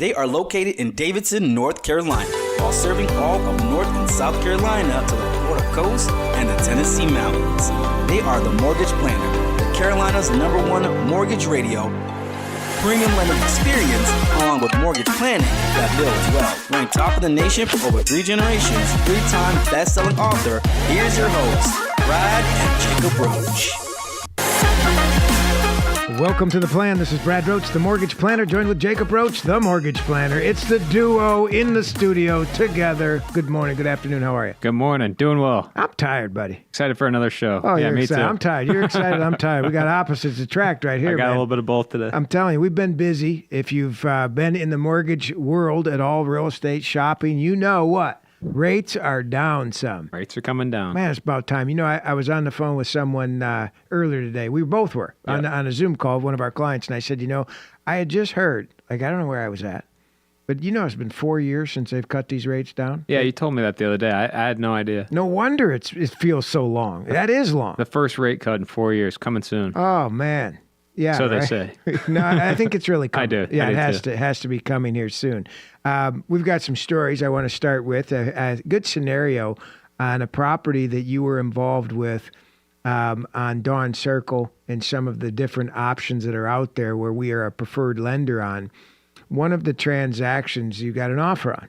They are located in Davidson, North Carolina, while serving all of North and South Carolina to the Florida coast and the Tennessee mountains. They are the Mortgage Planner, the Carolina's #1 mortgage radio. Premium lending experience along with mortgage planning that builds wealth. Ranked top of the nation for over 3 generations, 3-time best-selling author, here's your host, Brad and Jacob Roche. Welcome to The Plan. This is Brad Roche, the Mortgage Planner, joined with Jacob Roche, the Mortgage Planner. It's the duo in the studio together. Good morning, good afternoon. How are you? Good morning. Doing well. I'm tired, buddy. Excited for another show. Oh, yeah, you're me excited. too. I'm tired. You're excited. I'm tired. We got opposites attract right here, I got man. a little bit of both today. I'm telling you, we've been busy. If you've been in the mortgage world at all, real estate shopping, you know what? Rates are down some. Rates are coming down. Man, it's about time. You know, I was on the phone with someone earlier today. We both were on a Zoom call with one of our clients, and I said, you know, I had just heard, like, I don't know where I was at, but you know, it's been 4 years since they've cut these rates down. Yeah, you told me that the other day. I had no idea. No wonder it feels so long. That is long. The first rate cut in 4 years, coming soon. Oh, man. Yeah, so right? they say. No, I think it's really coming. I do. Yeah, I do it has to be coming here soon. We've got some stories I want to start with. A good scenario on a property that you were involved with on Dawn Circle and some of the different options that are out there where we are a preferred lender on. One of the transactions you got an offer on.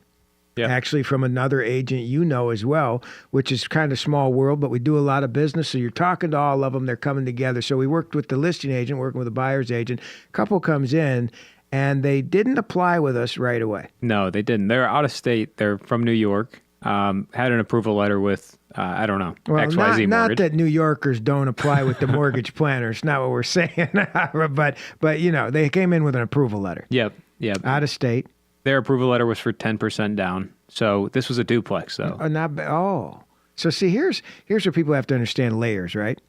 Yeah. Actually from another agent you know as well, which is kind of small world, but we do a lot of business. So you're talking to all of them. They're coming together. So we worked with the listing agent, working with the buyer's agent. Couple comes in, and they didn't apply with us right away. No, they didn't. They're out of state. They're from New York. Had an approval letter with, I don't know, Well, XYZ not Mortgage. that New Yorkers don't apply with the mortgage planner. It's not what we're saying. but you know, they came in with an approval letter. Yep. Out of state. Their approval letter was for 10% down. So this was a duplex, though. So see, here's where people have to understand layers, right?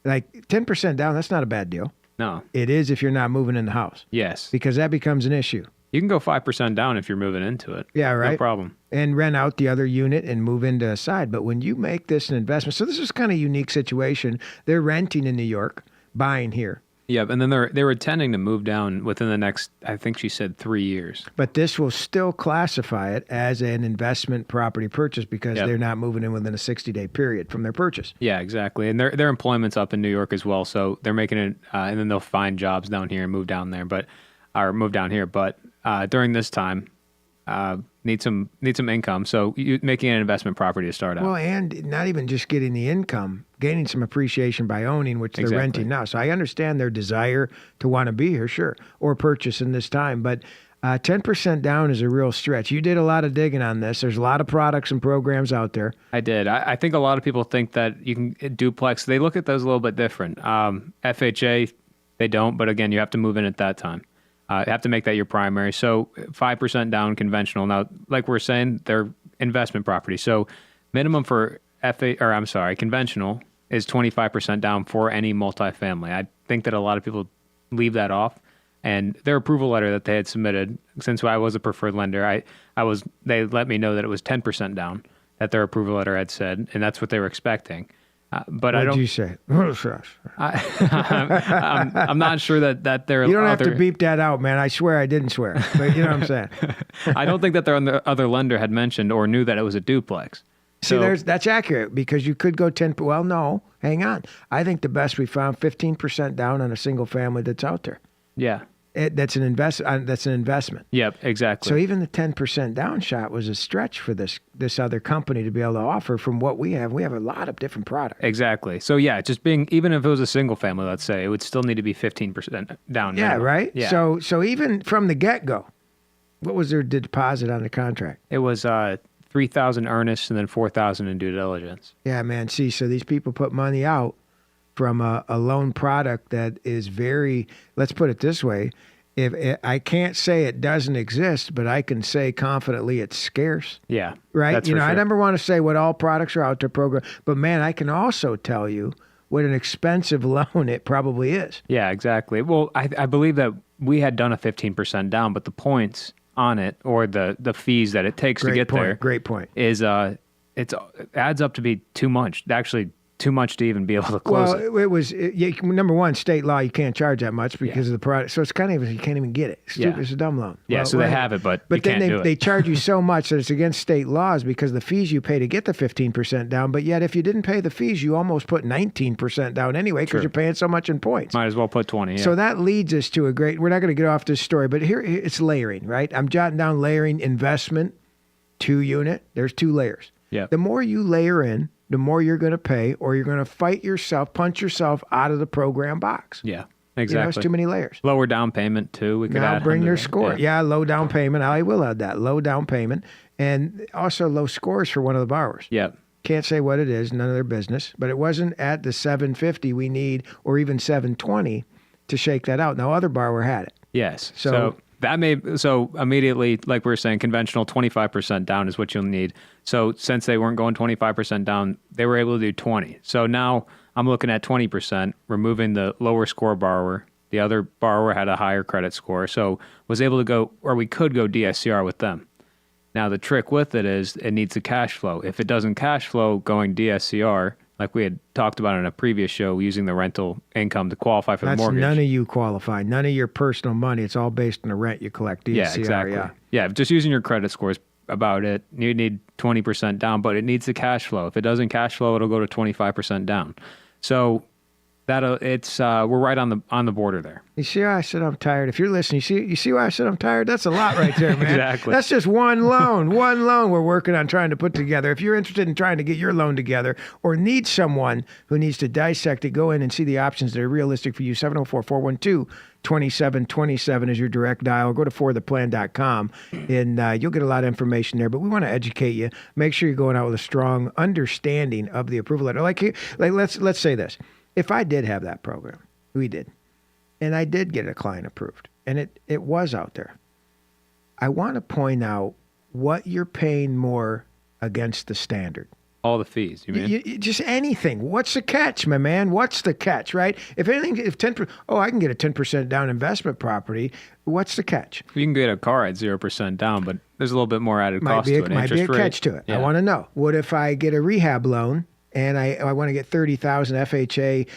Like 10% down, that's not a bad deal. No. It is if you're not moving in the house. Yes. Because that becomes an issue. You can go 5% down if you're moving into it. Yeah, right. No problem. And rent out the other unit and move into a side. But when you make this an investment, so this is kind of a unique situation. They're renting in New York, buying here. Yeah, and then they were intending to move down within the next, I think she said 3 years. But this will still classify it as an investment property purchase because they're not moving in within a 60-day period from their purchase. Yeah, exactly. And their employment's up in New York as well, so they're making it, and then they'll find jobs down here and move down there, or move down here. But during this time, need some income. So you making an investment property to start out. Well, and not even just getting the income, gaining some appreciation by owning, which they're renting now. So I understand their desire to want to be here, sure, or purchase in this time. But 10% down is a real stretch. You did a lot of digging on this. There's a lot of products and programs out there. I did. I think a lot of people think that you can duplex. They look at those a little bit different. FHA, they don't. But again, you have to move in at that time. You have to make that your primary. So 5% down conventional. Now, like we're saying, they're investment property. So minimum for conventional is 25% down for any multifamily. I think that a lot of people leave that off. And their approval letter that they had submitted, since I was a preferred lender, they let me know that it was 10% down that their approval letter had said, and that's what they were expecting. But what did you say? I'm not sure that they're. You don't have to beep that out, man. I swear I didn't swear, but you know what I'm saying. I don't think that their other lender had mentioned or knew that it was a duplex. See, that's accurate because you could go 10. Well, no, hang on. I think the best we found 15% down on a single family that's out there. Yeah. That's an investment. Yep, exactly. So even the 10% down shot was a stretch for this other company to be able to offer from what we have. We have a lot of different products. Exactly. So yeah, even if it was a single family, let's say, it would still need to be 15% down. Yeah, minimum. right? Yeah. So even from the get-go, what was their deposit on the contract? It was $3,000 earnest and then $4,000 in due diligence. Yeah, man. See, so these people put money out from a loan product that is very, let's put it this way, I can't say it doesn't exist, but I can say confidently it's scarce. Yeah. Right? That's for sure. I never want to say what all products are out there program, but man, I can also tell you what an expensive loan it probably is. Yeah, exactly. Well, I believe that we had done a 15% down, but the points on it or the fees that it takes to get there. Great point. Is it adds up to be too much. Actually, too much to even be able to close it. Well, number one, state law, you can't charge that much because of the product. So it's kind of, you can't even get it. It's a dumb loan. Yeah, well, so they have it, but you then can't do it. they charge you so much that it's against state laws because the fees you pay to get the 15% down. But yet, if you didn't pay the fees, you almost put 19% down anyway because you're paying so much in points. Might as well put 20. Yeah. So that leads us to we're not going to get off this story, but here it's layering, right? I'm jotting down layering investment, 2 unit. There's 2 layers. Yeah. The more you layer in, the more you're going to pay, or you're going to punch yourself out of the program box. Yeah, exactly. It's too many layers. Lower down payment too. We could Now add bring their 100. score. Yeah, low down payment. I will add that. Low down payment. And also low scores for one of the borrowers. Yeah. Can't say what it is, none of their business. But it wasn't at the 750 we need, or even 720 to shake that out. No other borrower had it. Yes. So So immediately, like we were saying, conventional 25% down is what you'll need. So since they weren't going 25% down, they were able to do 20. So now I'm looking at 20%, removing the lower score borrower. The other borrower had a higher credit score, so was able to go, or we could go DSCR with them. Now the trick with it is it needs a cash flow. If it doesn't cash flow going DSCR, like we had talked about in a previous show, using the rental income to qualify for the mortgage. None of you qualify. None of your personal money. It's all based on the rent you collect. DSCR, Yeah, exactly. Yeah, just using your credit score is about it. You need 20% down, but it needs the cash flow. If it doesn't cash flow, it'll go to 25% down. So we're right on the border there. You see why I said I'm tired? If you're listening, you see why I said I'm tired? That's a lot right there, man. Exactly. That's just one loan. One loan we're working on trying to put together. If you're interested in trying to get your loan together or need someone who needs to dissect it, go in and see the options that are realistic for you. 704-412-2727 is your direct dial. Go to fortheplan.com and you'll get a lot of information there. But we want to educate you. Make sure you're going out with a strong understanding of the approval letter. Let's say this. If I did have that program, we did, and I did get a client approved, and it was out there, I want to point out what you're paying more against the standard. All the fees, you mean? Just anything. What's the catch, my man? What's the catch, right? If anything, I can get a 10% down investment property. What's the catch? You can get a car at 0% down, but there's a little bit more added cost to it. Might be a catch to it. Yeah. I want to know. What if I get a rehab loan and I want to get 30,000 FHA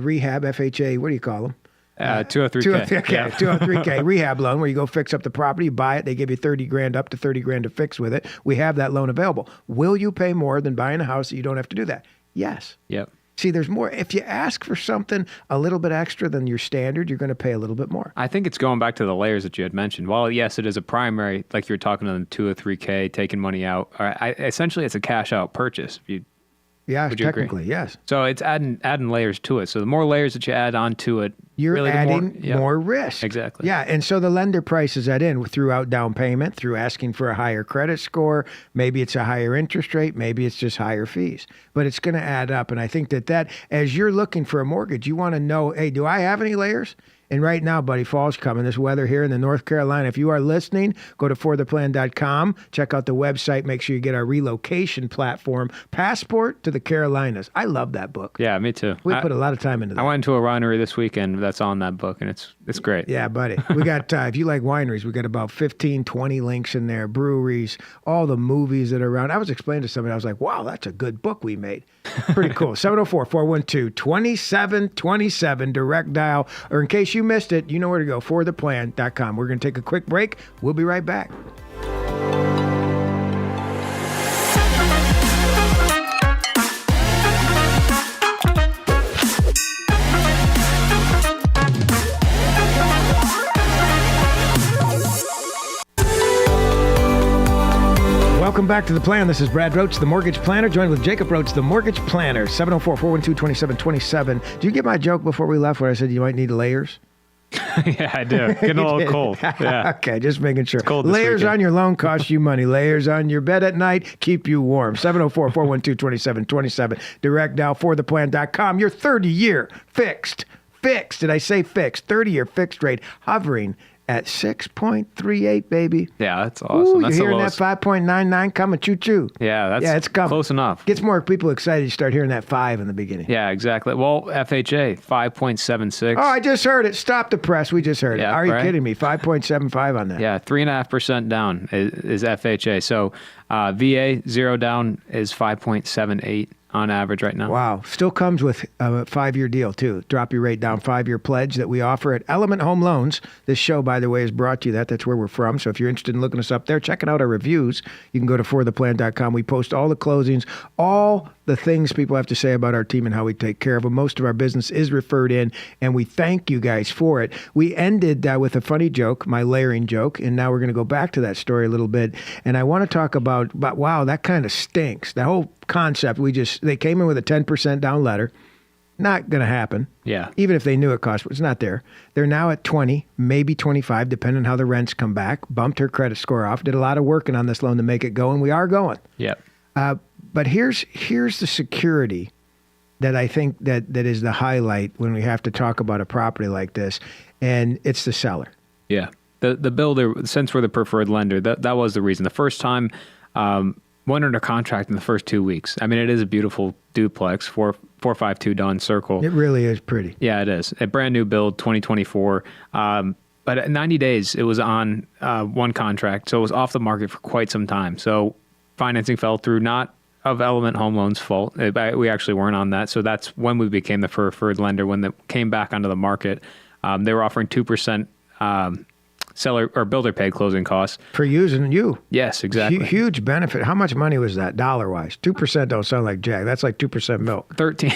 rehab, FHA, what do you call them? 203K. 203K rehab loan where you go fix up the property, you buy it, they give you 30 grand up to 30 grand to fix with it. We have that loan available. Will you pay more than buying a house that you don't have to do that? Yes. Yep. See, there's more. If you ask for something a little bit extra than your standard, you're going to pay a little bit more. I think it's going back to the layers that you had mentioned. While, yes, it is a primary, like you were talking on the 203K, taking money out, essentially it's a cash out purchase. Yeah, Would you technically, agree? yes. So it's adding layers to it. So the more layers that you add onto it, you're really adding more risk. Exactly. Yeah, and so the lender prices that in throughout down payment, through asking for a higher credit score. Maybe it's a higher interest rate. Maybe it's just higher fees. But it's going to add up. And I think that as you're looking for a mortgage, you want to know, hey, do I have any layers? And right now, buddy, fall's coming. This weather here in the North Carolina. If you are listening, go to fortheplan.com. Check out the website. Make sure you get our relocation platform, Passport to the Carolinas. I love that book. Yeah, me too. We put a lot of time into that. I went into a winery this weekend that's on that book, and it's great. Yeah, buddy. We got, if you like wineries, we got about 15, 20 links in there, breweries, all the movies that are around. I was explaining to somebody, I was like, wow, that's a good book we made. Pretty cool. 704-412-2727, direct dial. Or in case you missed it, you know where to go, fortheplan.com. We're going to take a quick break. We'll be right back. Welcome back to The Plan. This is Brad Roach, the Mortgage Planner, joined with Jacob Roach, the Mortgage Planner. 704-412-2727. Do you get my joke before we left where I said you might need layers? Yeah, I do. Getting a little cold. Yeah. Okay, just making sure. It's cold this Layers weekend. on your loan cost you money. Layers on your bed at night keep you warm. 704-412-2727. Direct dial fortheplan.com. Your 30-year fixed. Did I say fixed? 30-year fixed rate hovering at 6.38, baby. Yeah, that's awesome. Ooh, That's you're the hearing that lowest. 5.99 coming choo-choo. Yeah, it's coming. close enough. Gets more people excited. You start hearing that 5 in the beginning. Yeah, exactly. Well, FHA, 5.76. Oh, I just heard it. Stop the press. We just heard it. Yeah, Are you right? kidding me? 5.75 on that. Yeah, 3.5% down is FHA. So VA, zero down is 5.78 on average right now. Wow. Still comes with a 5-year deal, too. Drop your rate down, 5-year pledge that we offer at Element Home Loans. This show, by the way, is brought to you that. That's where we're from. So if you're interested in looking us up there, checking out our reviews, you can go to fortheplan.com. We post all the closings, all the things people have to say about our team and how we take care of them. Most of our business is referred in, and we thank you guys for it. We ended with a funny joke, my layering joke, and now we're going to go back to that story a little bit. And I want to talk about wow, that kind of stinks. The whole concept, they came in with a 10% down letter. Not going to happen. Yeah. Even if they knew it cost, but it's not there. They're now at 20, maybe 25, depending on how the rents come back. Bumped her credit score off. Did a lot of working on this loan to make it go, and we are going. Yeah. But here's the security that I think that is the highlight when we have to talk about a property like this, and it's the seller. Yeah. The builder, since we're the preferred lender, that was the reason. The first time, went under contract in the first 2 weeks. I mean, it is a beautiful duplex, 452 Dawn Circle. It really is pretty. Yeah, it is. A brand new build, 2024. But at 90 days, it was on one contract, so it was off the market for quite some time. So financing fell through, not of Element Home Loans' fault. We actually weren't on that. So that's when we became the preferred lender, when it came back onto the market. They were offering 2% seller or builder paid closing costs for using you. Yes, exactly. Huge benefit. How much money was that dollar wise? 2% don't sound like jack. That's like 2% milk. 13.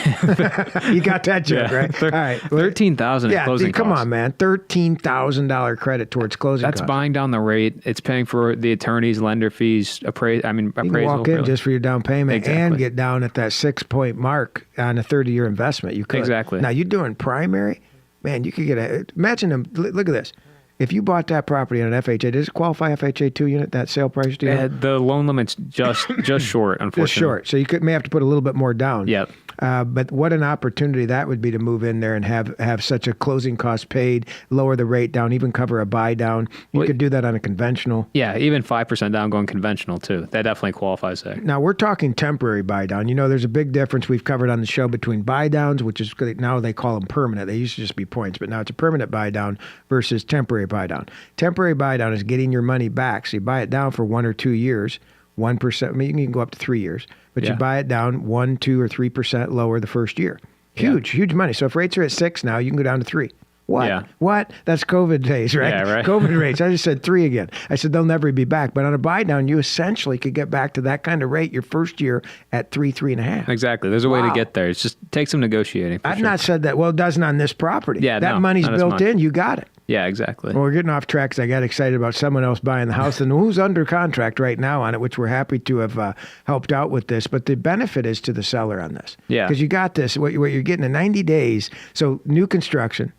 You got that joke, right? All right. 13,000 in closing come costs. on, man. $13,000 credit towards closing That's costs. buying down the rate. It's paying for the attorneys, lender fees, appraisal. You can walk in really. just for your down payment Exactly. and get down at that 6-point mark on a 30-year investment. You could. Exactly. Now, you're doing primary. Man, you could imagine them. Look at this. If you bought that property on an FHA, does it qualify FHA 2 unit, that sale price deal? The loan limit's just short, unfortunately. Just short. So you may have to put a little bit more down. Yep. But what an opportunity that would be to move in there and have such a closing cost paid, lower the rate down, even cover a buy down. You could do that on a conventional. Yeah, even 5% down going conventional too. That definitely qualifies there. Now we're talking temporary buy down. You know, there's a big difference we've covered on the show between buy downs, which is now they call them permanent. They used to just be points, but now it's a permanent buy down versus temporary buy down. Temporary buy down is getting your money back. So you buy it down for 1 or 2 years, 1%. I mean, you can go up to 3 years, but you buy it down 1, 2, or 3% lower the first year. Huge money. So if rates are at 6 now, you can go down to 3. What? Yeah. What? That's COVID days, right? Yeah, right. COVID rates. I just said 3 again. I said they'll never be back. But on a buy down, you essentially could get back to that kind of rate your first year at 3.5. Exactly. There's a way to get there. It's just takes some negotiating. I've not said that. Well, it doesn't on this property. Yeah, that money's not as built much. in. You got it. Yeah, exactly. Well, we're getting off track because I got excited about someone else buying the house and who's under contract right now on it, which we're happy to have helped out with this. But the benefit is to the seller on this. Yeah. Because you got this, what you're getting in 90 days. So new construction,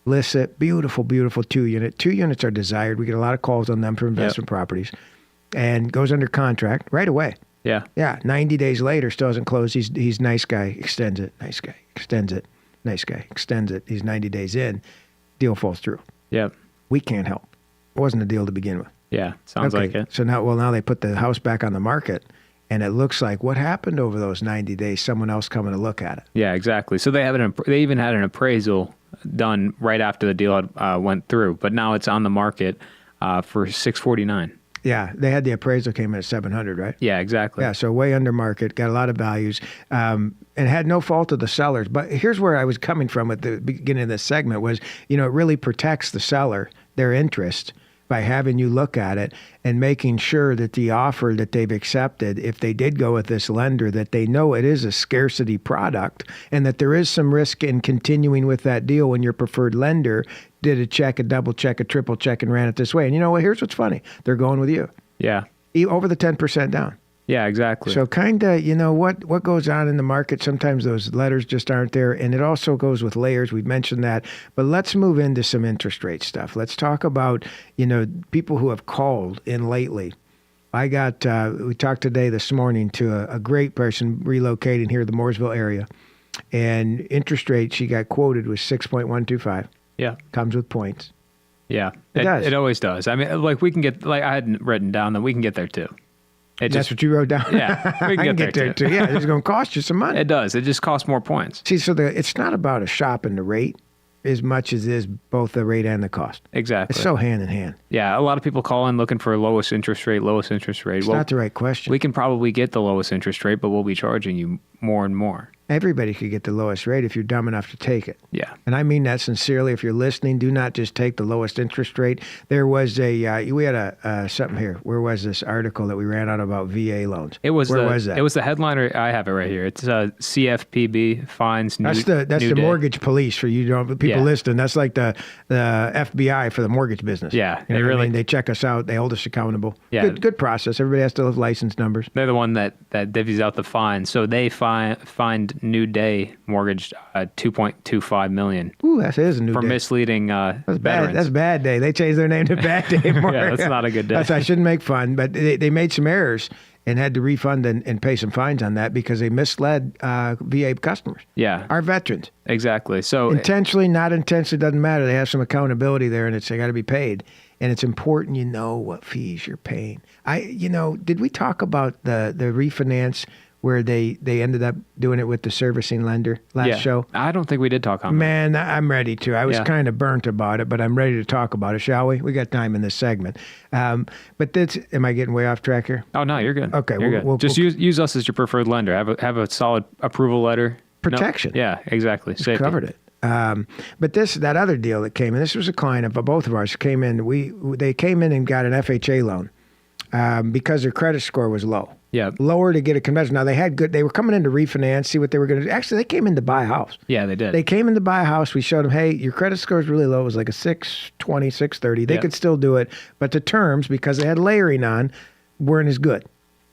lists it, beautiful 2 unit. 2 units are desired. We get a lot of calls on them for investment properties. And goes under contract right away. Yeah. Yeah, 90 days later, still hasn't closed. He's nice guy, extends it. Nice guy, extends it. Nice guy, extends it. He's 90 days in. Deal falls through. Yep. We can't help. It wasn't a deal to begin with. Yeah. Sounds like it. So now they put the house back on the market, and it looks like what happened over those 90 days, someone else coming to look at it. Yeah, exactly. So they even had an appraisal done right after the deal had, went through, but now it's on the market for $649. Yeah, they had the appraisal came in at 700, right? Yeah, exactly. Yeah, so way under market, got a lot of values, and had no fault of the sellers. But here's where I was coming from at the beginning of this segment was, it really protects the seller, their interest, by having you look at it and making sure that the offer that they've accepted, if they did go with this lender, that they know it is a scarcity product and that there is some risk in continuing with that deal when your preferred lender did a check, a double check, a triple check, and ran it this way. And you know what? Here's what's funny. They're going with you. Yeah. Over the 10% down. Yeah, exactly. So kind of, what goes on in the market, sometimes those letters just aren't there. And it also goes with layers. We've mentioned that. But let's move into some interest rate stuff. Let's talk about, people who have called in lately. I got, we talked this morning to a great person relocating here to the Mooresville area. And interest rate she got quoted was 6.125. Yeah. Comes with points. Yeah. It does. It always does. I mean, we can get, I had written down that we can get there too. That's what you wrote down? Yeah, we I can get there too. Yeah, it's going to cost you some money. It does. It just costs more points. See, so it's not about a shop and the rate as much as it is both the rate and the cost. Exactly. It's so hand in hand. Yeah, a lot of people call in looking for lowest interest rate. It's not the right question. We can probably get the lowest interest rate, but we'll be charging you more and more. Everybody could get the lowest rate if you're dumb enough to take it. Yeah. And I mean that sincerely. If you're listening, do not just take the lowest interest rate. There was we had something here. Where was this article that we ran out about VA loans? Where was that? It was the headliner. I have it right here. It's CFPB finds new. That's the mortgage police for people listening. That's like the FBI for the mortgage business. Yeah, you know what I mean? They check us out. They hold us accountable. Yeah. Good process. Everybody has to have license numbers. They're the one that divvies out the fine. So they fined New Day mortgaged $2.25 million. Ooh, that is a new for day. misleading That's veterans. bad. That's Bad Day. They changed their name to Bad Day. Yeah, that's not a good day. I shouldn't make fun, but they made some errors and had to refund and pay some fines on that because they misled VA customers. Yeah, Our veterans. exactly. So Intentionally, not intentionally, doesn't matter. They have some accountability there, and they got to be paid. And it's important you know what fees you're paying. Did we talk about the refinance where they ended up doing it with the servicing lender last show? I don't think we did talk on that. Man, I'm ready to. I was kind of burnt about it, but I'm ready to talk about it, shall we? We got time in this segment. Am I getting way off track here? Oh no, you're good. Okay, you're good. Just use us as your preferred lender. Have a solid approval letter. Protection. No, yeah, exactly. Safety. Covered it. But that other deal that came in, this was a client of both of ours came in. They came in and got an FHA loan because their credit score was low. Yeah. Lower to get a convention. Now they were coming in to refinance, see what they were going to do. Actually, they came in to buy a house. Yeah, they did. They came in to buy a house. We showed them, hey, your credit score is really low. It was like a 620, 630. They could still do it, but the terms, because they had layering on, weren't as good.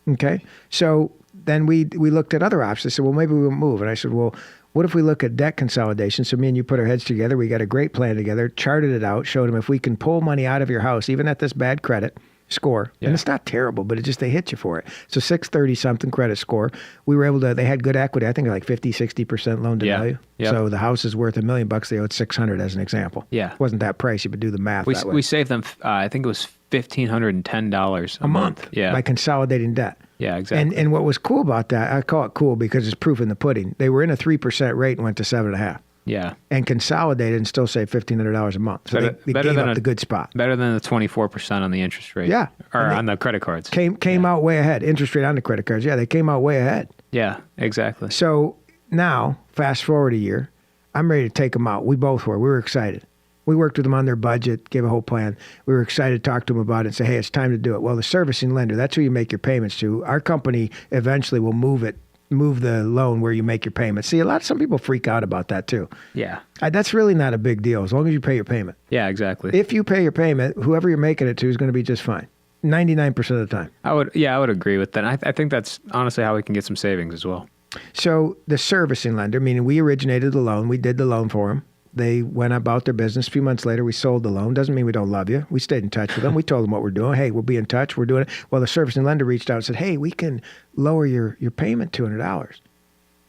Okay? So then we looked at other options. They said, well, maybe we'll move. And I said, well, what if we look at debt consolidation? So me and you put our heads together. We got a great plan together, charted it out, showed them if we can pull money out of your house, even at this bad credit score, and it's not terrible, but they hit you for it. So 630 something credit score. We were able to, they had good equity. I think like 50-60% loan to value. Yep. So the house is worth $1 million. They owed 600 as an example. Yeah. It wasn't that pricey, but do the math that way. We saved them, I think it was $1,510 a month. Yeah. By consolidating debt. Yeah, exactly. And what was cool about that, I call it cool because it's proof in the pudding. They were in a 3% rate and went to 7.5%. Yeah. And consolidated and still save $1,500 a month. So they gave up the good spot. Better than the 24% on the interest rate. Yeah. Or on the credit cards. Came out way ahead. Interest rate on the credit cards. Yeah, they came out way ahead. Yeah, exactly. So now, fast forward a year, I'm ready to take them out. We both were. We were excited. We worked with them on their budget, gave a whole plan. We were excited to talk to them about it and say, hey, it's time to do it. Well, the servicing lender, that's who you make your payments to. Our company eventually will move the loan where you make your payments. See, some people freak out about that too. Yeah. That's really not a big deal as long as you pay your payment. Yeah, exactly. If you pay your payment, whoever you're making it to is going to be just fine. 99% of the time. I would agree with that. I think that's honestly how we can get some savings as well. So the servicing lender, meaning we originated the loan, we did the loan for them. They went about their business. A few months later, we sold the loan. Doesn't mean we don't love you. We stayed in touch with them. We told them what we're doing. Hey, we'll be in touch. We're doing it. Well, the servicing lender reached out and said, hey, we can lower your payment $200.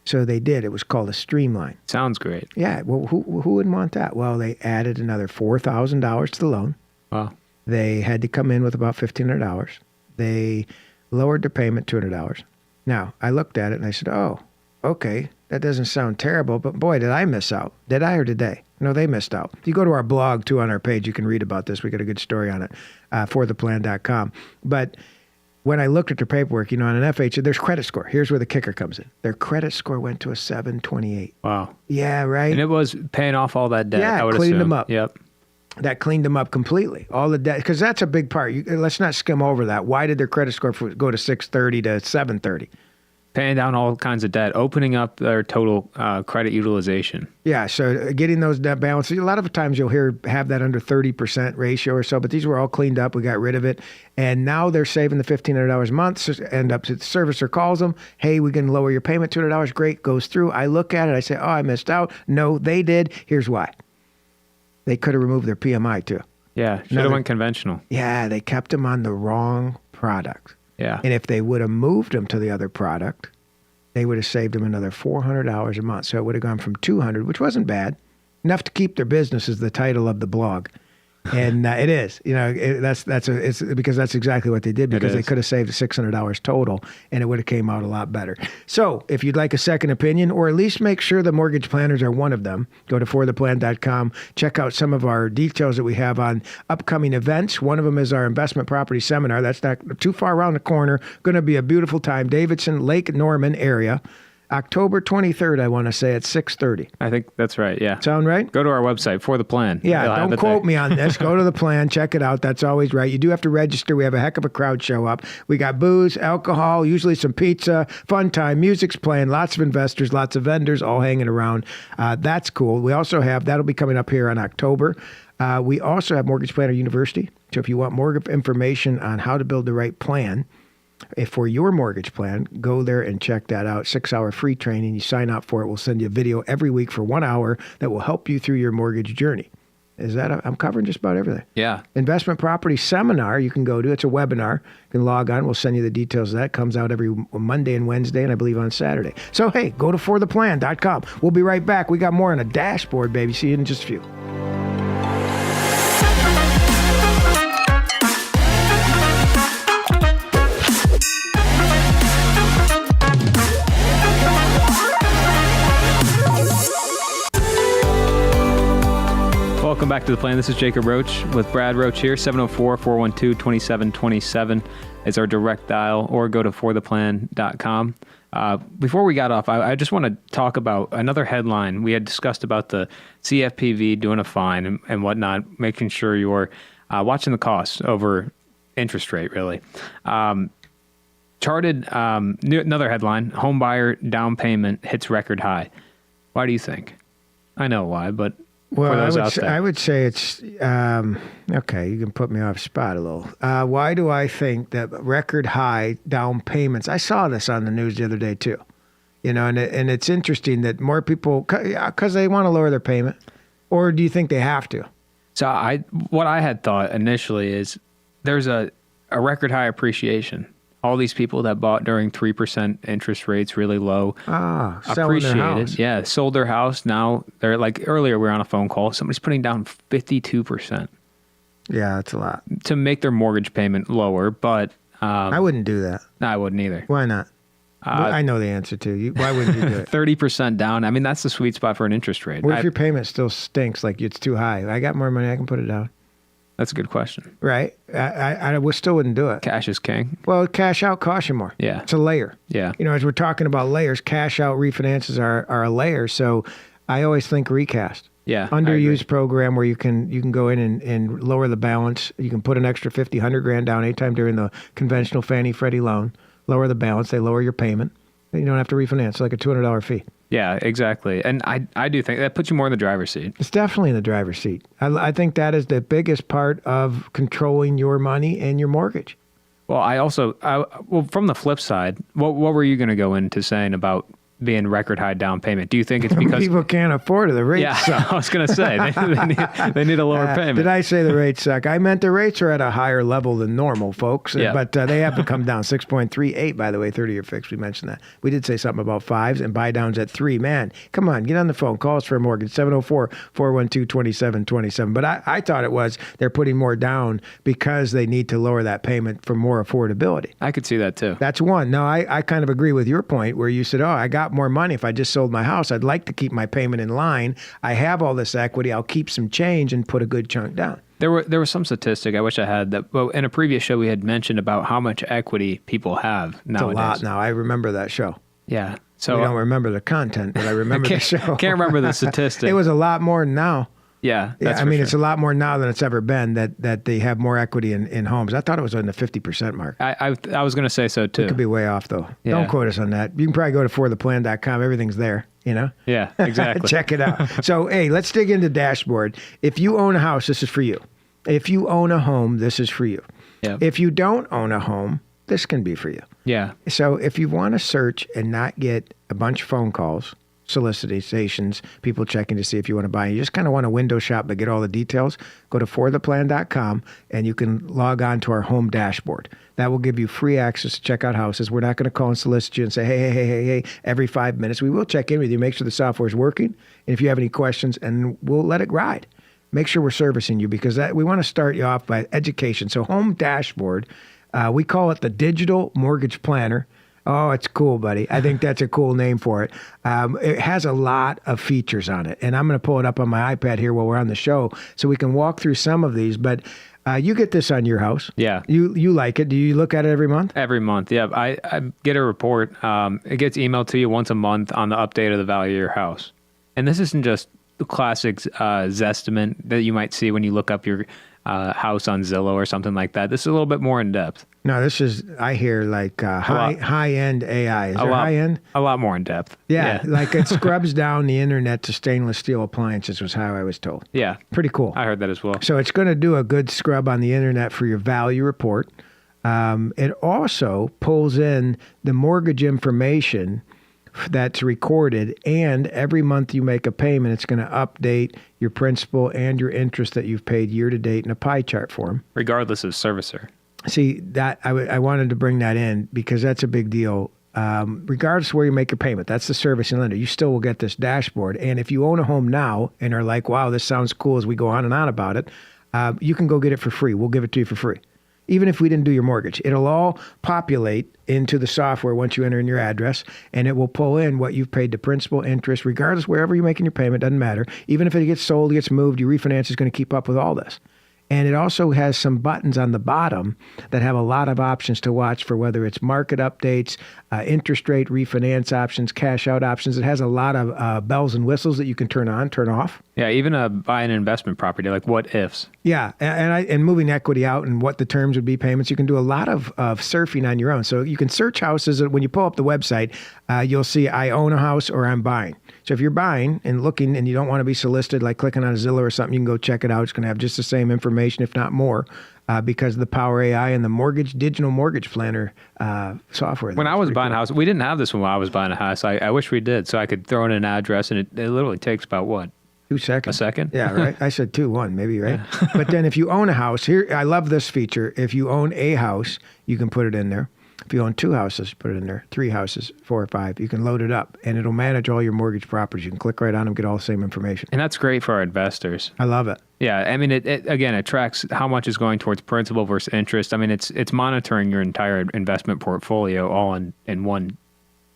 So they did. It was called a streamline. Sounds great. Yeah. Well, who wouldn't want that? Well, they added another $4,000 to the loan. Wow. They had to come in with about $1,500. They lowered their payment $200. Now, I looked at it and I said, oh, okay, that doesn't sound terrible, but boy, did I miss out. Did I or did they? No, they missed out. If you go to our blog, too, on our page, you can read about this. We got a good story on it, fortheplan.com. But when I looked at their paperwork, on an FHA, there's credit score. Here's where the kicker comes in. Their credit score went to a 728. Wow. Yeah, right? And it was paying off all that debt, Yeah, I would cleaned assume. them up. Yep. That cleaned them up completely. All the debt, because that's a big part. Let's not skim over that. Why did their credit score go to 630 to 730? Paying down all kinds of debt, opening up their total credit utilization. Yeah, so getting those debt balances. A lot of times you'll have that under 30% ratio or so, but these were all cleaned up. We got rid of it. And now they're saving the $1,500 a month. So end up, the servicer calls them, hey, we can lower your payment $200. Great, goes through. I look at it, I say, oh, I missed out. No, they did. Here's why. They could have removed their PMI too. Yeah, should have went conventional. Yeah, they kept them on the wrong product. Yeah. And if they would have moved them to the other product, they would have saved them another $400 a month. So it would have gone from $200, which wasn't bad, enough to keep their business is the title of the blog. And it is, it's because that's exactly what they did, because they could have saved $600 total and it would have came out a lot better. So if you'd like a second opinion, or at least make sure the mortgage planners are one of them, go to fortheplan.com, check out some of our details that we have on upcoming events. One of them is our investment property seminar. That's not too far around the corner. Going to be a beautiful time. Davidson, Lake Norman area. October 23rd, I want to say, at 6:30. I think that's right. Yeah. Sound right? Go to our website for the plan. Yeah, They'll have don't it quote there. me on this. Go to the plan, check it out. That's always right. You do have to register. We have a heck of a crowd show up. We got booze, alcohol, usually some pizza, fun time, music's playing, lots of investors, lots of vendors all hanging around. That's cool. We also have, that'll be coming up here in October. We also have Mortgage Planner University. So if you want more information on how to build the right plan, for your mortgage plan, go there and check that out. 6-hour free training. You sign up for it. We'll send you a video every week for 1 hour that will help you through your mortgage journey. I'm covering just about everything. Yeah. Investment property seminar you can go to. It's a webinar. You can log on. We'll send you the details of that. It comes out every Monday and Wednesday, and I believe on Saturday. So, hey, go to fortheplan.com. We'll be right back. We got more on a dashboard, baby. See you in just a few. Welcome back to the plan. This is Jacob Roche with Brad Roche here. 704-412-2727 is our direct dial, or go to fortheplan.com. Before we got off, I just want to talk about another headline. We had discussed about the CFPB doing a fine and whatnot, making sure you're watching the costs over interest rate, really. Charted, another headline, home buyer down payment hits record high. Why do you think? I know why, but... Well, I would say it's, okay, you can put me off spot a little. Why do I think that record high down payments, I saw this on the news the other day too, and it's interesting that more people, because they want to lower their payment, or do you think they have to? So what I had thought initially is there's a record high appreciation. All these people that bought during 3% interest rates, really low, selling their house. Yeah, sold their house. Now they're like, earlier we were on a phone call. Somebody's putting down 52%. Yeah, that's a lot. To make their mortgage payment lower, but... I wouldn't do that. No, I wouldn't either. Why not? I know the answer to. Why wouldn't you do it? 30% down. I mean, that's the sweet spot for an interest rate. What if your payment still stinks, like it's too high? I got more money, I can put it down. That's a good question. Right. I still wouldn't do it. Cash is king. Well, cash out costs you more. Yeah. It's a layer. Yeah. As we're talking about layers, cash out refinances are a layer. So I always think recast. Yeah. Underused program where you can go in and lower the balance. You can put an extra 50, 100 grand down anytime during the conventional Fannie Freddie loan. Lower the balance. They lower your payment. You don't have to refinance. It's like a $200 fee. Yeah, exactly. And I do think that puts you more in the driver's seat. It's definitely in the driver's seat. I think that is the biggest part of controlling your money and your mortgage. Well, from the flip side, what were you going to go into saying about being record high down payment? Do you think it's because people can't afford it? The rates suck. I was going to say they need a lower payment. Did I say the rates suck? I meant the rates are at a higher level than normal, folks. Yeah. But they have to come down. 6.38, by the way, 30-year fixed. We mentioned that. We did say something about 5s and buy downs at 3. Man, come on, get on the phone. Call us for a mortgage. 704-412-2727. But I thought it was they're putting more down because they need to lower that payment for more affordability. I could see that too. That's one. No, I kind of agree with your point where you said, I got more money if I just sold my house. I'd like to keep my payment in line. I have all this equity. I'll keep some change and put a good chunk down. There was some statistic I wish I had that. Well, in a previous show we had mentioned about how much equity people have nowadays. It's a lot now. I remember that show. Yeah. So I don't remember the content, but I remember the show. Can't remember the statistic. It was a lot more now. Yeah, I mean, it's a lot more now than it's ever been that they have more equity in homes. I thought it was on the 50% mark. I was going to say so too. It could be way off though. Yeah. Don't quote us on that. You can probably go to fortheplan.com. Everything's there, Yeah, exactly. Check it out. So, hey, let's dig into dashboard. If you own a house, this is for you. If you own a home, this is for you. Yep. If you don't own a home, this can be for you. Yeah. So if you want to search and not get a bunch of phone calls, solicitations, people checking to see if you want to buy. You just kind of want to window shop but get all the details. Go to fortheplan.com and you can log on to our home dashboard. That will give you free access to check out houses. We're not going to call and solicit you and say, hey, every 5 minutes. We will check in with you, make sure the software is working. And if you have any questions, and we'll let it ride. Make sure we're servicing you because we want to start you off by education. So home dashboard, we call it the digital mortgage planner. Oh, it's cool, buddy. I think that's a cool name for it. It has a lot of features on it. And I'm going to pull it up on my iPad here while we're on the show so we can walk through some of these. But You get this on your house. Yeah. You like it. Do you look at it every month? Every month, yeah. I get a report. It gets emailed to you once a month on the update of the value of your house. And this isn't just the classic Zestimate that you might see when you look up your house on Zillow or something like that. This is a little bit more in depth. No, this is, I hear like high-end AI. Is there high-end? A lot more in depth. Yeah, like it scrubs down the internet to stainless steel appliances was how I was told. Yeah. Pretty cool. I heard that as well. So it's going to do a good scrub on the internet for your value report. It also pulls in the mortgage information that's recorded, and every month you make a payment, it's going to update your principal and your interest that you've paid year to date in a pie chart form. Regardless of servicer. See, that I wanted to bring that in because that's a big deal. Regardless of where you make your payment, that's the servicing lender. You still will get this dashboard. And if you own a home now and are like, wow, this sounds cool as we go on and on about it, you can go get it for free. We'll give it to you for free. Even if we didn't do your mortgage, it'll all populate into the software once you enter in your address, and it will pull in what you've paid to principal, interest, regardless wherever you're making your payment, doesn't matter. Even if it gets sold, gets moved, your refinance is going to keep up with all this. And it also has some buttons on the bottom that have a lot of options to watch for, whether it's market updates, interest rate refinance options, cash out options. It has a lot of bells and whistles that you can turn on, turn off. Yeah, even buy an investment property, like what ifs. Yeah, and moving equity out and what the terms would be, payments. You can do a lot of surfing on your own. So you can search houses. When you pull up the website, you'll see I own a house or I'm buying. So if you're buying and looking and you don't want to be solicited, like clicking on a Zillow or something, you can go check it out. It's going to have just the same information, if not more, because of the Power AI and the digital mortgage planner software. When I was buying a house, we didn't have this when I was buying a house. I wish we did, so I could throw in an address, and it literally takes about what? 2 seconds. A second? Yeah, right. I said 1, maybe, right? But then if you own a house, here, I love this feature. If you own a house, you can put it in there. If you own 2 houses, put it in there. 3 houses, 4 or 5, you can load it up, and it'll manage all your mortgage properties. You can click right on them, get all the same information. And that's great for our investors. I love it. Yeah, I mean, it tracks how much is going towards principal versus interest. I mean, it's monitoring your entire investment portfolio all in one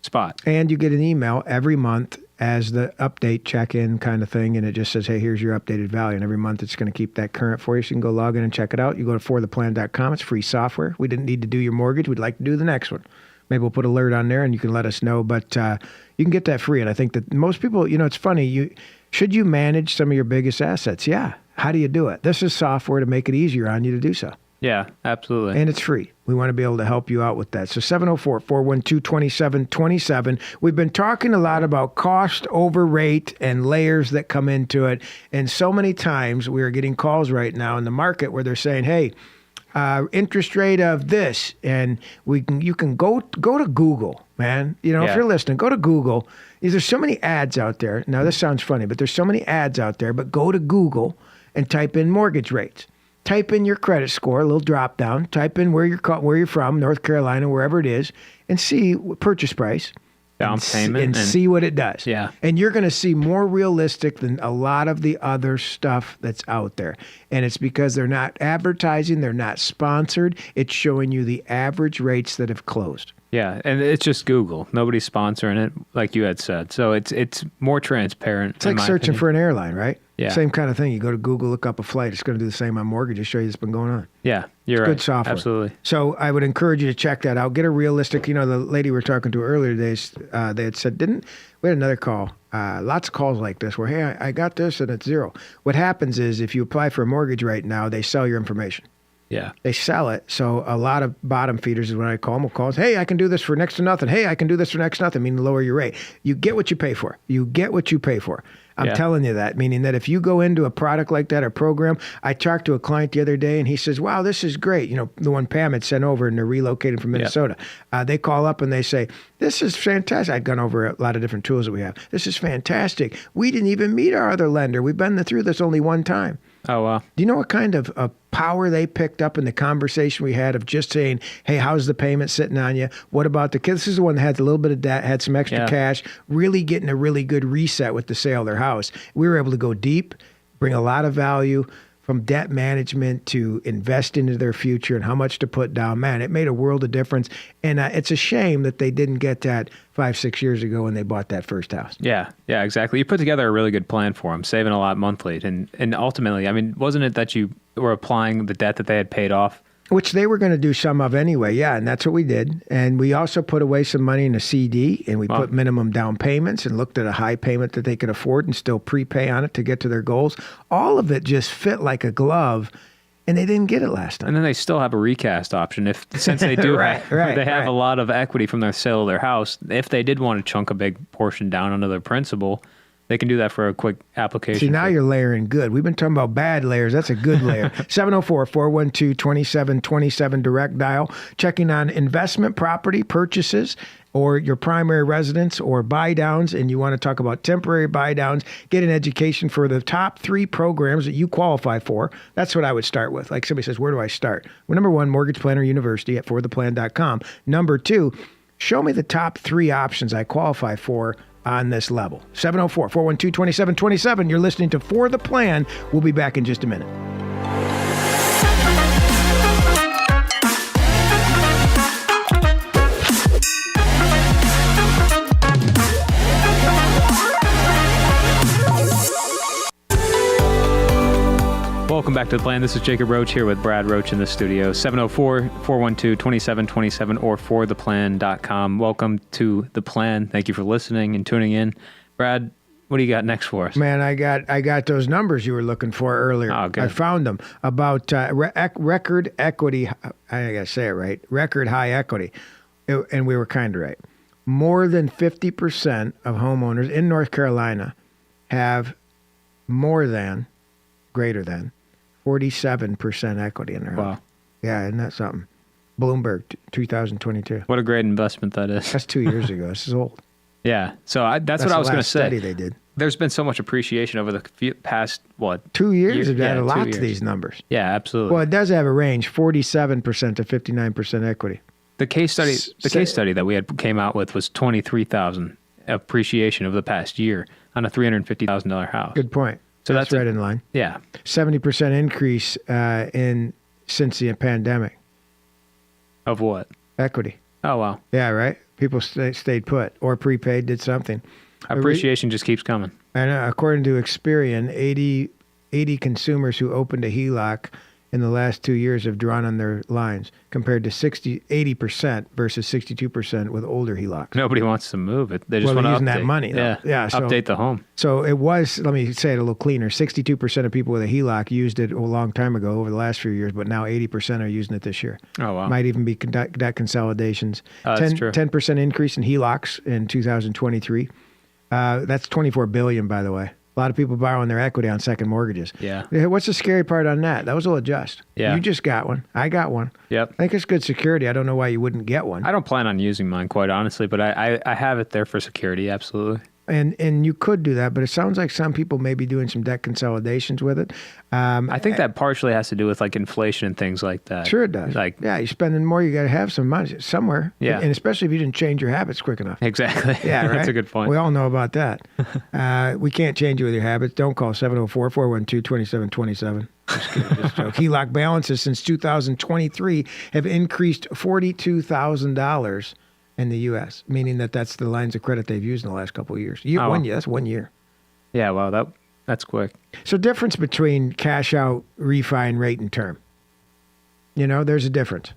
spot. And you get an email every month as the update check-in kind of thing, and it just says, hey, here's your updated value. And every month it's going to keep that current for you, so you can go log in and check it out. You go to fortheplan.com. It's free software. We didn't need to do your mortgage. We'd like to do the next one. Maybe we'll put an alert on there and you can let us know, but you can get that free. And I think that most people, it's funny, should you manage some of your biggest assets? Yeah. How do you do it? This is software to make it easier on you to do so. Yeah, absolutely. And it's free. We want to be able to help you out with that. So 704-412-2727. We've been talking a lot about cost over rate and layers that come into it. And so many times we are getting calls right now in the market where they're saying, hey, interest rate of this. And you can go to Google, man. If you're listening, go to Google. There's so many ads out there. Now, this sounds funny, but there's so many ads out there. But go to Google and type in mortgage rates. Type in your credit score, a little drop down. Type in where you're from, North Carolina, wherever it is, and see purchase price. Down payment. And see what it does. Yeah. And you're going to see more realistic than a lot of the other stuff that's out there. And it's because they're not advertising, they're not sponsored. It's showing you the average rates that have closed. Yeah, and it's just Google. Nobody's sponsoring it, like you had said. So it's more transparent. It's like searching for an airline, right? Yeah. Same kind of thing. You go to Google, look up a flight. It's going to do the same on mortgage. Show you what's been going on. Yeah, you're right. Good software. Absolutely. So I would encourage you to check that out. Get a realistic, the lady we were talking to earlier today, they had said, we had another call. Lots of calls like this where, hey, I got this and it's zero. What happens is if you apply for a mortgage right now, they sell your information. Yeah. They sell it. So a lot of bottom feeders is when I call them, will call us, hey, I can do this for next to nothing. Hey, I can do this for next to nothing, meaning lower your rate. You get what you pay for. You get what you pay for. I'm telling you that, meaning that if you go into a product like that or program, I talked to a client the other day and he says, wow, this is great. The one Pam had sent over and they're relocating from Minnesota. They call up and they say, this is fantastic. I've gone over a lot of different tools that we have. This is fantastic. We didn't even meet our other lender. We've been through this only one time. Oh, wow. Do you know what kind of power they picked up in the conversation we had of just saying, hey, how's the payment sitting on you? What about the kids? This is the one that had a little bit of debt, had some extra cash, really getting a really good reset with the sale of their house. We were able to go deep, bring a lot of value from debt management to invest into their future and how much to put down. Man, it made a world of difference. And it's a shame that they didn't get that 5-6 years ago when they bought that first house. Yeah, exactly. You put together a really good plan for them, saving a lot monthly. And ultimately, I mean, wasn't it that you were applying the debt that they had paid off. Which they were going to do some of anyway, yeah, and that's what we did. And we also put away some money in a CD, and we put minimum down payments and looked at a high payment that they could afford and still prepay on it to get to their goals. All of it just fit like a glove, and they didn't get it last time. And then they still have a recast option since they do have a lot of equity from their sale of their house. If they did want to chunk a big portion down onto their principal, they can do that for a quick application. See, now you're layering good. We've been talking about bad layers. That's a good layer. 704-412-2727 direct dial. Checking on investment property purchases or your primary residence or buy downs, and you want to talk about temporary buy downs, get an education for the top 3 programs that you qualify for. That's what I would start with. Like somebody says, where do I start? Well, number 1, Mortgage Planner University at fortheplan.com. Number 2, show me the top 3 options I qualify for on this level. 704-412-2727. You're listening to For the Plan. We'll be back in just a minute. Welcome back to The Plan. This is Jacob Roche here with Brad Roche in the studio. 704-412-2727 or fortheplan.com. Welcome to The Plan. Thank you for listening and tuning in. Brad, what do you got next for us? Man, I got those numbers you were looking for earlier. Oh, good. I found them about record equity. I gotta say it right. Record high equity, and we were kind of right. More than 50% of homeowners in North Carolina have greater than 47% equity in their house. Wow. Yeah, isn't that something? Bloomberg, 2022. What a great investment that is. That's 2 years ago. This is old. Yeah. So that's what I was going to say. Study they did. There's been so much appreciation over the past, 2 years? It added a lot 2 to years. these numbers. Yeah, absolutely. Well, it does have a range, 47% to 59% equity. The case study that we had came out with was 23,000 appreciation over the past year on a $350,000 house. Good point. So that's right in line. Yeah. 70% increase since the pandemic. Of what? Equity. Oh, wow. Yeah, right? People stayed put or prepaid, did something. Appreciation just keeps coming. And according to Experian, 80 consumers who opened a HELOC in the last 2 years have drawn on their lines, compared to 80% versus 62% with older HELOCs. Nobody wants to move it. They just want to using update. that money, though. Yeah. So, update the home. So it was, let me say it a little cleaner, 62% of people with a HELOC used it a long time ago over the last few years, but now 80% are using it this year. Oh, wow. Might even be debt consolidations. That's true. 10% increase in HELOCs in 2023. That's $24 billion, by the way. A lot of people borrowing their equity on second mortgages. Yeah. What's the scary part on that? Those will adjust. Yeah. You just got one. I got one. Yep. I think it's good security. I don't know why you wouldn't get one. I don't plan on using mine, quite honestly, but I have it there for security, absolutely. And you could do that, but it sounds like some people may be doing some debt consolidations with it. I think that partially has to do with like inflation and things like that. Sure it does. Like, yeah, you're spending more, you got to have some money somewhere. Yeah. And especially if you didn't change your habits quick enough. Exactly. Yeah, right? That's a good point. We all know about that. We can't change you with your habits. Don't call 704-412-2727. Just kidding, just a joke. HELOC balances since 2023 have increased $42,000 in the U.S., meaning that's the lines of credit they've used in the last couple of years. That's 1 year. Yeah, wow, that's quick. So difference between cash out, refi, and rate and term. There's a difference.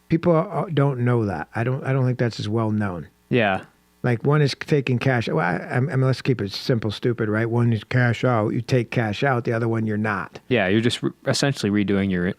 People don't know that. I don't think that's as well known. Yeah. Like one is taking cash. Well, I mean, let's keep it simple, stupid, right? One is cash out. You take cash out. The other one, you're not. Yeah, you're just essentially redoing your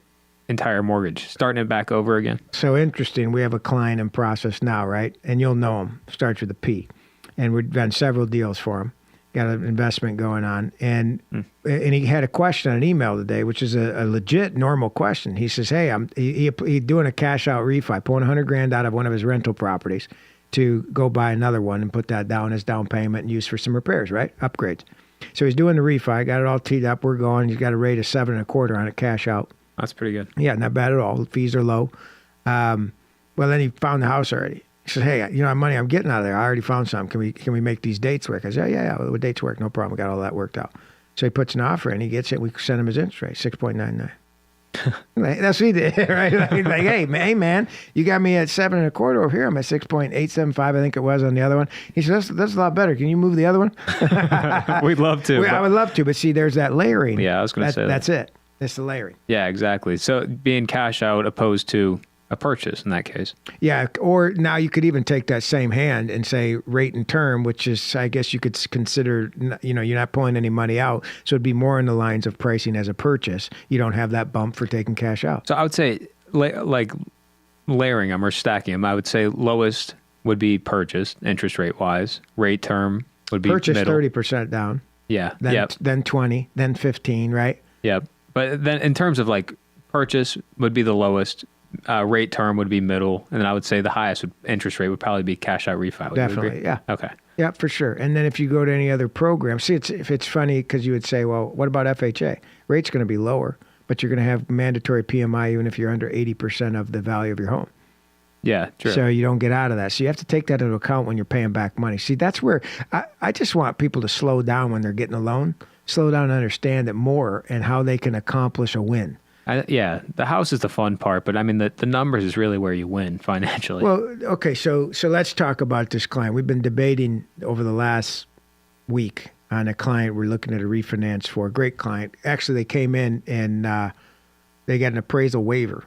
entire mortgage, starting it back over again. So interesting. We have a client in process now, right? And you'll know him. Starts with a P. And we've done several deals for him. Got an investment going on. And he had a question on an email today, which is a legit normal question. He says, hey, he's doing a cash out refi, pulling $100,000 out of one of his rental properties to go buy another one and put that down as down payment and use for some repairs, right? Upgrades. So he's doing the refi, got it all teed up. We're going. He's got a rate of 7.25 on it, cash out. That's pretty good. Yeah, not bad at all. The fees are low. Well, then he found the house already. He said, hey, money I'm getting out of there. I already found some. Can we make these dates work? I said, yeah, the dates work. No problem. We got all that worked out. So he puts an offer in. He gets it. We send him his interest rate, 6.99. That's what he did, right? Like, hey, man, you got me at 7.25 over here. I'm at 6.875, I think it was on the other one. He said, that's a lot better. Can you move the other one? We'd love to. I would love to, but see, there's that layering. Yeah, I was going to say that's it. It's the layering. Yeah, exactly. So being cash out opposed to a purchase in that case. Yeah, or now you could even take that same hand and say rate and term, which is, I guess you could consider, you're not pulling any money out. So it'd be more in the lines of pricing as a purchase. You don't have that bump for taking cash out. So I would say like layering them or stacking them. I would say lowest would be purchase, interest rate wise. Rate term would be purchase middle. 30% down. Yeah. Then 20, then 15, right? Yep. But then in terms of like purchase would be the lowest. Rate term would be middle, and then I would say the highest interest rate would probably be cash out refi. Would Definitely, you agree? yeah. Okay. Yeah, for sure. And then if you go to any other program, see, if it's funny because you would say, well, what about FHA? Rate's going to be lower, but you're going to have mandatory PMI even if you're under 80% of the value of your home. Yeah, true. So you don't get out of that. So you have to take that into account when you're paying back money. See, that's where I just want people to slow down when they're getting a loan, slow down and understand it more and how they can accomplish a win. Yeah, the house is the fun part, but I mean the numbers is really where you win financially. Well, okay, so let's talk about this client. We've been debating over the last week on a client we're looking at a refinance for. A great client. Actually, they came in and they got an appraisal waiver.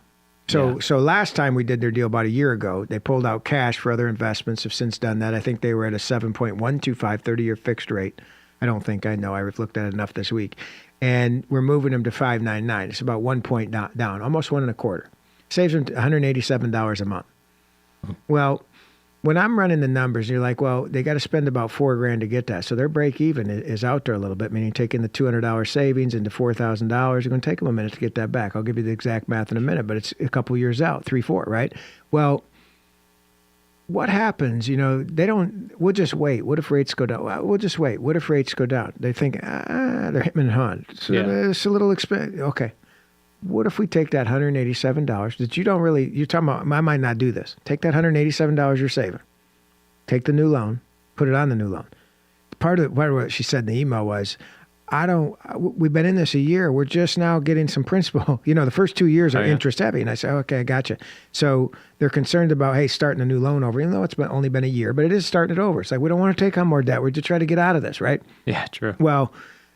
So last time we did their deal about a year ago, they pulled out cash for other investments. Have since done that. I think they were at a 7.125 30-year fixed rate. I don't think I know. I've looked at it enough this week. And we're moving them to 599. It's about 1 point down, almost 1.25. Saves them $187 a month. Well, when I'm running the numbers, you're like, well, they got to spend about $4,000 to get that. So their break even is out there a little bit, meaning taking the $200 savings into $4,000. You're going to take them a minute to get that back. I'll give you the exact math in a minute, but it's a couple years out, 3, 4, right? Well, what happens, we'll just wait. What if rates go down? Well, we'll just wait. What if rates go down? They think, they're hitting and hunt. So it's a little expensive. Okay. What if we take that $187 that you're talking about, I might not do this. Take that $187 you're saving. Take the new loan, put it on the new loan. Part of what she said in the email was, we've been in this a year. We're just now getting some principal. The first 2 years are interest heavy. And I said, okay, I gotcha. So they're concerned about, hey, starting a new loan over, even though it's only been a year, but it is starting it over. It's like, we don't want to take on more debt. We're just trying to get out of this, right? Yeah, true. Well,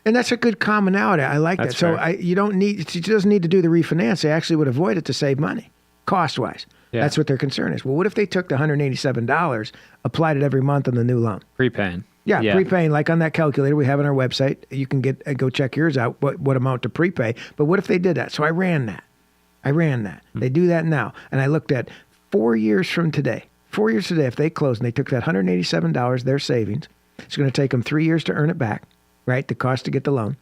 and that's a good commonality. I like that. So she doesn't need to do the refinance. They actually would avoid it to save money, cost-wise. Yeah. That's what their concern is. Well, what if they took the $187, applied it every month on the new loan? Prepaying. Yeah, prepaying, like on that calculator we have on our website. You can go check yours out, what amount to prepay. But what if they did that? So I ran that. They do that now. And I looked at 4 years from today. 4 years today, if they closed and they took that $187, their savings, it's going to take them 3 years to earn it back, right? The cost to get the loan.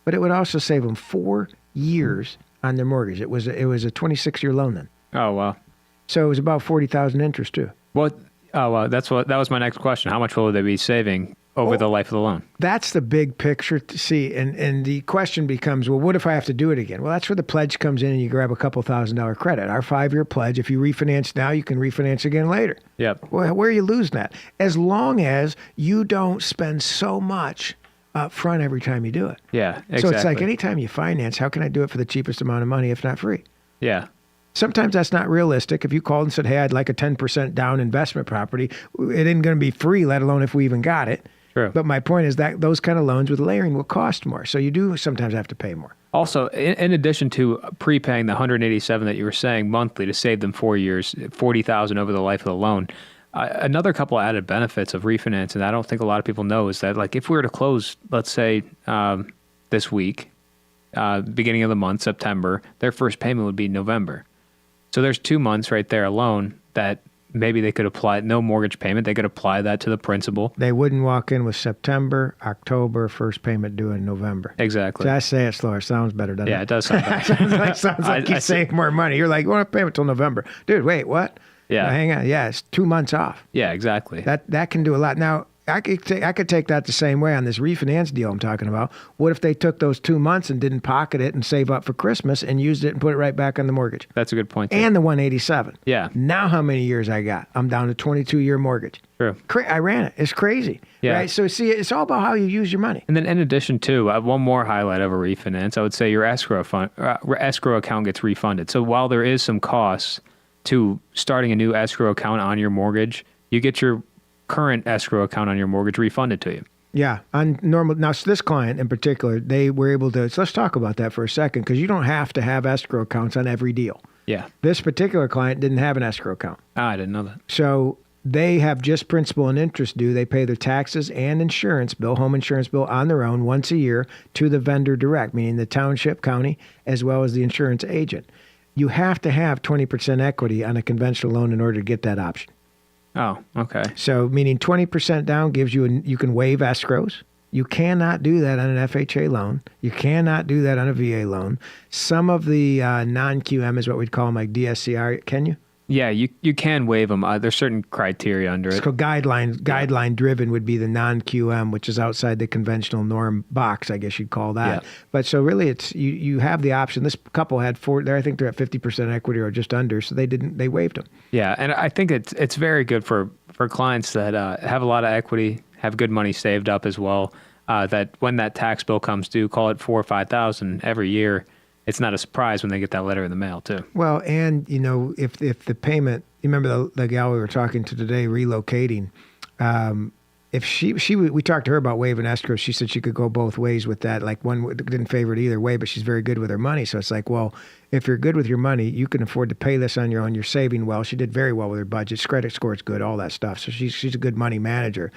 But it would also save them 4 years on their mortgage. It was a 26-year loan then. Oh, wow. So it was about $40,000 interest too. Well, that was my next question. How much will they be saving over the life of the loan? That's the big picture to see. And the question becomes, well, what if I have to do it again? Well, that's where the pledge comes in and you grab a couple $1,000 credit. Our 5-year pledge, if you refinance now, you can refinance again later. Yep. Well, where are you losing that? As long as you don't spend so much up front every time you do it. Yeah, exactly. So it's like anytime you finance, how can I do it for the cheapest amount of money if not free? Yeah. Sometimes that's not realistic. If you called and said, hey, I'd like a 10% down investment property, it isn't going to be free, let alone if we even got it. True. But my point is that those kind of loans with layering will cost more. So you do sometimes have to pay more. Also, in addition to prepaying the $187 that you were saying monthly to save them 4 years, $40,000 over the life of the loan, another couple added benefits of refinancing that I don't think a lot of people know is that, like, if we were to close, let's say, this week, beginning of the month, September, their first payment would be November. So there's 2 months right there alone that maybe they could apply, no mortgage payment. They could apply that to the principal. They wouldn't walk in with September, October, first payment due in November. Exactly. So I say it slower. Sounds better, doesn't it? Yeah, it does sound better. sounds like you save more money. You're like, you want to pay it till November. Dude, wait, what? Yeah. Now, hang on. Yeah, it's 2 months off. Yeah, exactly. That can do a lot. Now, I could take that the same way on this refinance deal I'm talking about. What if they took those 2 months and didn't pocket it and save up for Christmas and used it and put it right back on the mortgage? That's a good point, too. And the 187. Yeah. Now how many years I got? I'm down to 22-year mortgage. True. I ran it. It's crazy. Yeah. Right? So see, it's all about how you use your money. And then in addition to one more highlight of a refinance, I would say your escrow account gets refunded. So while there is some costs to starting a new escrow account on your mortgage, you get your current escrow account on your mortgage refunded to you. Yeah, on normal. Now, so this client in particular, they were able to. So let's talk about that for a second, because you don't have to have escrow accounts on every deal. Yeah. This particular client didn't have an escrow account. Oh, I didn't know that. So they have just principal and interest due. They pay their taxes and insurance bill, home insurance bill, on their own once a year to the vendor direct, meaning the township, county, as well as the insurance agent. You have to have 20% equity on a conventional loan in order to get that option. Oh, okay. So meaning 20% down gives you, you can waive escrows. You cannot do that on an FHA loan. You cannot do that on a VA loan. Some of the non-QM is what we'd call them, like DSCR. Can you? Yeah, you can waive them. There's certain criteria under it. So guideline driven would be the non-QM, which is outside the conventional norm box, I guess you'd call that. Yeah. But so really, it's you have the option. This couple had I think they're at 50% equity or just under, so they waived them. Yeah, and I think it's very good for clients that have a lot of equity, have good money saved up as well. That when that tax bill comes due, call it $4,000 or $5,000 every year. It's not a surprise when they get that letter in the mail too. Well, and if the payment, you remember the gal we were talking to today relocating, if we talked to her about waiving escrow, she said she could go both ways with that. Like one didn't favor it either way, but she's very good with her money. So it's like, well, if you're good with your money, you can afford to pay this on your own. You're saving well. She did very well with her budget. Credit score is good, all that stuff. So she's a good money manager.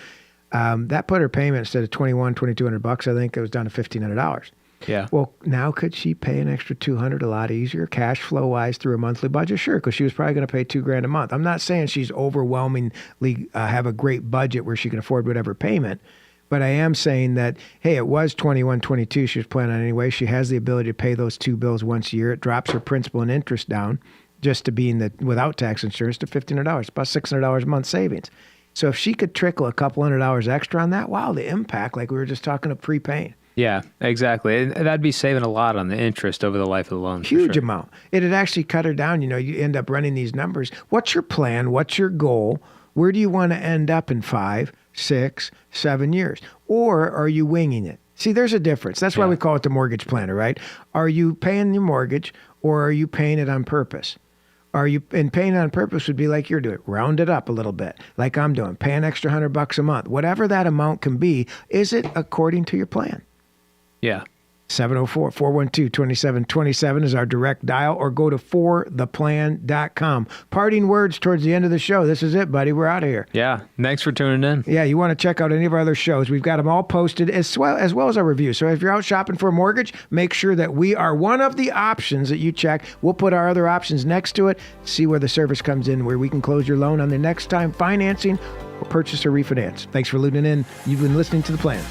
That put her payment instead of $2,200, I think it was down to $1,500. Yeah. Well, now could she pay an extra $200 a lot easier, cash flow wise, through a monthly budget? Sure, because she was probably going to pay $2,000 a month. I'm not saying she's overwhelmingly have a great budget where she can afford whatever payment, but I am saying that, hey, it was $2,122 she was planning on anyway. She has the ability to pay those two bills once a year. It drops her principal and interest down just to be without tax insurance to $1,500, about $600 a month savings. So if she could trickle a couple $100 extra on that, wow, the impact, like we were just talking of prepaying. Yeah, exactly. And that'd be saving a lot on the interest over the life of the loan. Huge amount. It'd actually cut her down. You end up running these numbers. What's your plan? What's your goal? Where do you want to end up in 5, 6, 7 years? Or are you winging it? See, there's a difference. That's why we call it the mortgage planner, right? Are you paying your mortgage or are you paying it on purpose? And paying on purpose would be like you're doing, round it up a little bit, like I'm doing, pay an extra $100 a month. Whatever that amount can be, is it according to your plan? Yeah. 704-412-2727 is our direct dial, or go to fortheplan.com. Parting words towards the end of the show. This is it, buddy. We're out of here. Yeah. Thanks for tuning in. Yeah, you want to check out any of our other shows. We've got them all posted as well as our reviews. So if you're out shopping for a mortgage, make sure that we are one of the options that you check. We'll put our other options next to it, see where the service comes in, where we can close your loan on the next time financing or purchase or refinance. Thanks for tuning in. You've been listening to The Plan.